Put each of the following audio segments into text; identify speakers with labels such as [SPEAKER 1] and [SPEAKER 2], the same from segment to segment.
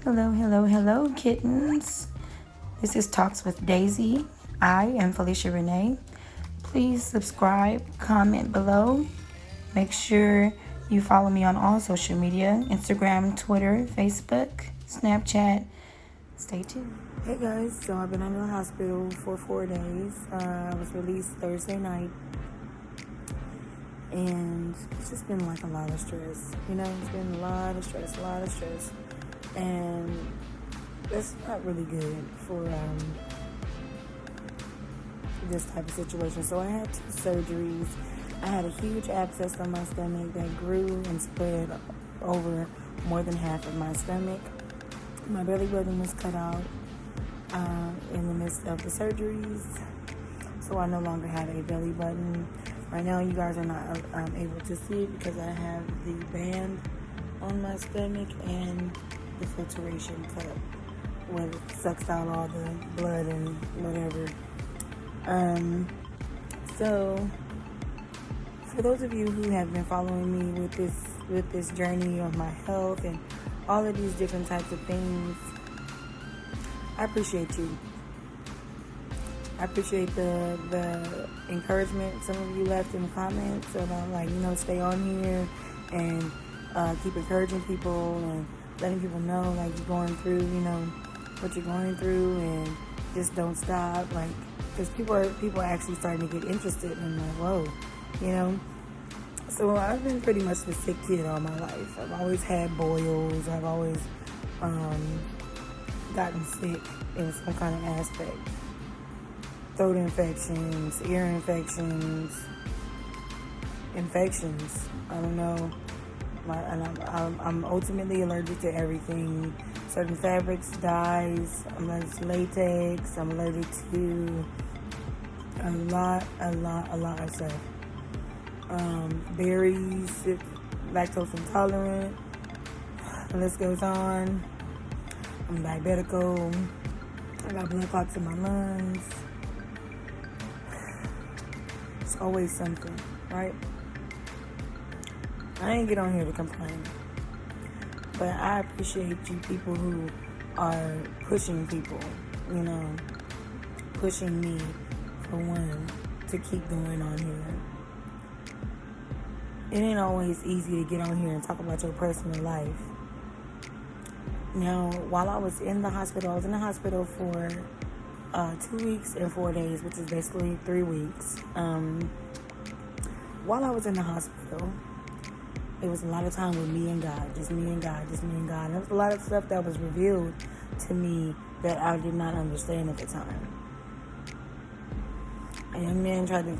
[SPEAKER 1] Hello, hello, hello, kittens. This is Talks with Daisy. I am Felicia Renee. Please subscribe, comment below. Make sure you follow me on all social media: Instagram, Twitter, Facebook, Snapchat. Stay tuned. Hey guys, so I've been in the hospital for 4 days. I was released Thursday night. And it's just been like a lot of stress. It's been a lot of stress. And that's not really good for this type of situation. So I had 2 surgeries. I had a huge abscess on my stomach that grew and spread over more than half of my stomach. My belly button was cut out in the midst of the surgeries, so I no longer have a belly button. Right now, you guys are not able to see it because I have the band on my stomach and the filtration cup where it sucks out all the blood and whatever. So for those of you who have been following me with this journey of my health and all of these different types of things, I appreciate you. I appreciate the encouragement some of you left in the comments about stay on here and keep encouraging people and letting people know you're going through what you're going through, and just don't stop, because people are actually starting to get interested in whoa. So I've been pretty much the sick kid all my life. I've always had boils. I've always gotten sick in some kind of aspect. Throat infections, ear infections. I don't know. I'm ultimately allergic to everything. Certain fabrics, dyes. I'm allergic to latex. I'm allergic to a lot of stuff. Berries, lactose intolerant. The list goes on. I'm diabetical. I got blood clots in my lungs. It's always something, right? I ain't get on here to complain, but I appreciate you people who are pushing people, pushing me, for one, to keep going on here. It ain't always easy to get on here and talk about your personal life. Now, while I was in the hospital, for 2 weeks and 4 days, which is basically 3 weeks. While I was in the hospital, it was a lot of time with me and God, just me and God. And there was a lot of stuff that was revealed to me that I did not understand at the time. A young man tried to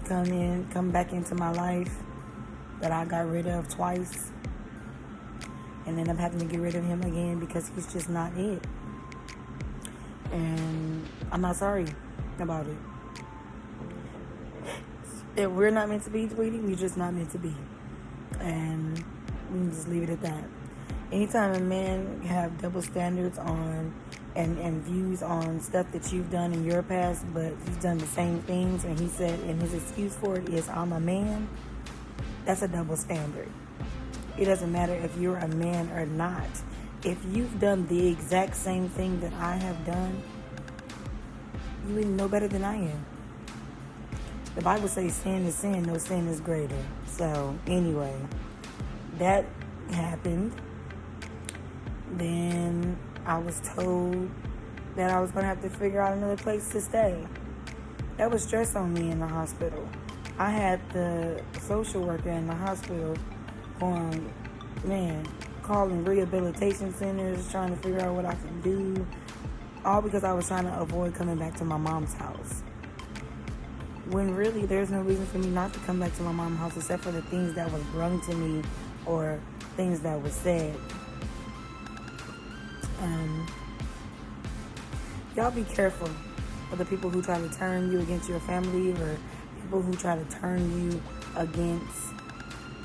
[SPEAKER 1] come back into my life that I got rid of twice, and then I'm having to get rid of him again because he's just not it. And I'm not sorry about it. If we're not meant to be, sweetie, we're just not meant to be. And we can just leave it at that. Anytime a man have double standards on and views on stuff that you've done in your past, but he's done the same things, and he said, and his excuse for it is, I'm a man, that's a double standard. It doesn't matter if you're a man or not. If you've done the exact same thing that I have done, you ain't no better than I am. The Bible says sin is sin, no sin is greater. So anyway, that happened. Then I was told that I was going to have to figure out another place to stay. That was stress on me in the hospital. I had the social worker in the hospital calling rehabilitation centers, trying to figure out what I can do, all because I was trying to avoid coming back to my mom's house. When really there's no reason for me not to come back to my mom's house except for the things that was brung to me or things that was said. Y'all be careful of the people who try to turn you against your family, or people who try to turn you against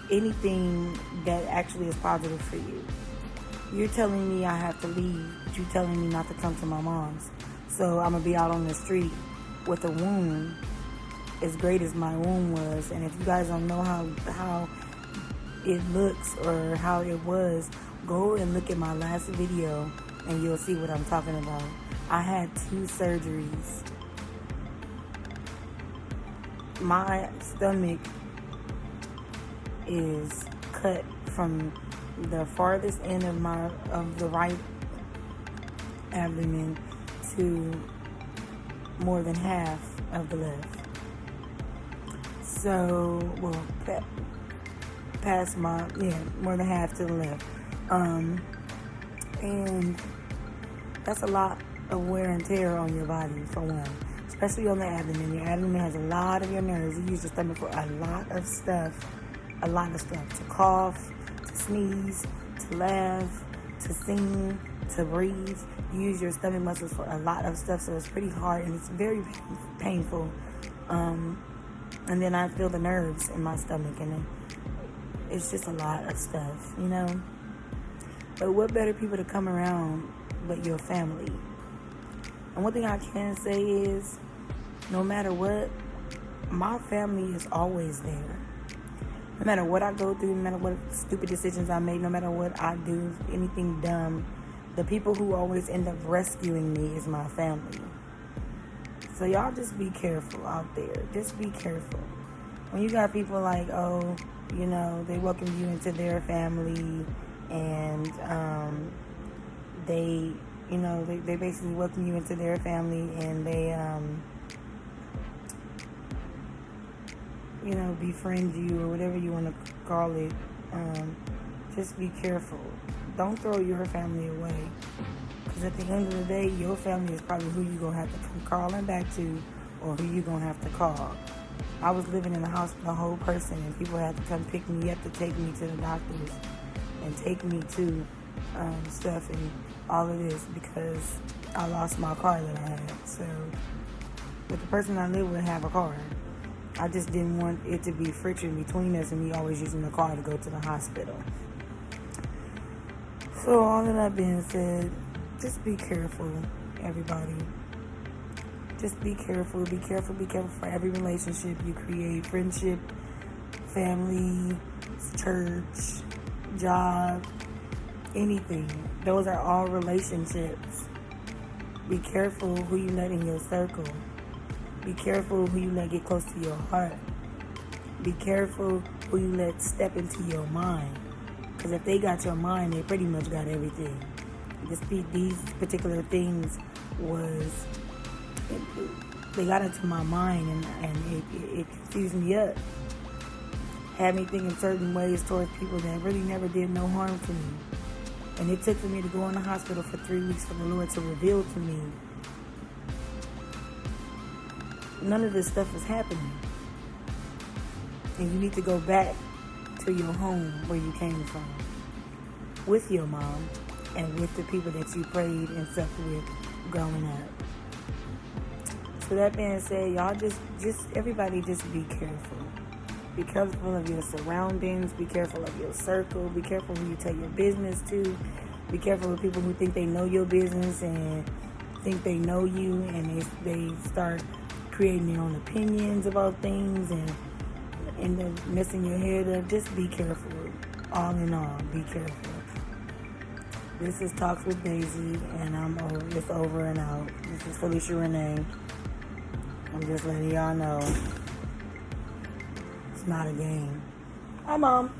[SPEAKER 1] anything that actually is positive for you. You're telling me I have to leave, but you're telling me not to come to my mom's. So I'm going to be out on the street with a wound as great as my wound was. And if you guys don't know how it looks or how it was, go and look at my last video and you'll see what I'm talking about. I had 2 surgeries. My stomach is cut from the farthest end of the right abdomen to more than half of the left. So, well, past more than half to the left. And that's a lot of wear and tear on your body, for one. Especially on the abdomen. Your abdomen has a lot of your nerves. You use your stomach for a lot of stuff. To cough, to sneeze, to laugh, to sing, to breathe. You use your stomach muscles for a lot of stuff, so it's pretty hard and it's very painful. And then I feel the nerves in my stomach, and it's just a lot of stuff, you know? But what better people to come around but your family? And one thing I can say is, no matter what, my family is always there. No matter what I go through, no matter what stupid decisions I make, no matter what I do, anything dumb, the people who always end up rescuing me is my family. So y'all just be careful out there. Just be careful. When you got people like, oh, you know, they welcome you into their family, and they basically welcome you into their family, and they befriend you, or whatever you want to call it. Just be careful. Don't throw your family away. Because at the end of the day, your family is probably who you're going to have to come crawling back to, or who you're going to have to call. I was living in a house with a whole person, and people had to come pick me up to take me to the doctors and take me to stuff and all of this, because I lost my car that I had. So, but the person I live with have a car. I just didn't want it to be friction between us and me always using the car to go to the hospital. So all of that being said, just be careful, everybody. Just be careful. Be careful for every relationship you create. Friendship, family, church, job, anything. Those are all relationships. Be careful who you let in your circle. Be careful who you let get close to your heart. Be careful who you let step into your mind. Because if they got your mind, they pretty much got everything. These particular things they got into my mind, and it confused me up. Had me thinking certain ways towards people that really never did no harm to me. And it took for me to go in the hospital for 3 weeks for the Lord to reveal to me none of this stuff is happening. And you need to go back to your home where you came from, with your mom and with the people that you prayed and supped with growing up. So that being said, y'all just everybody just be careful. Be careful of your surroundings. Be careful of your circle. Be careful who you tell your business to. Be careful of people who think they know your business and think they know you, and they start creating their own opinions about things and end up messing your head up. Just be careful. All in all, be careful. This is Talks with Daisy, and it's over and out. This is Felicia Renee. I'm just letting y'all know it's not a game. Hi, Mom.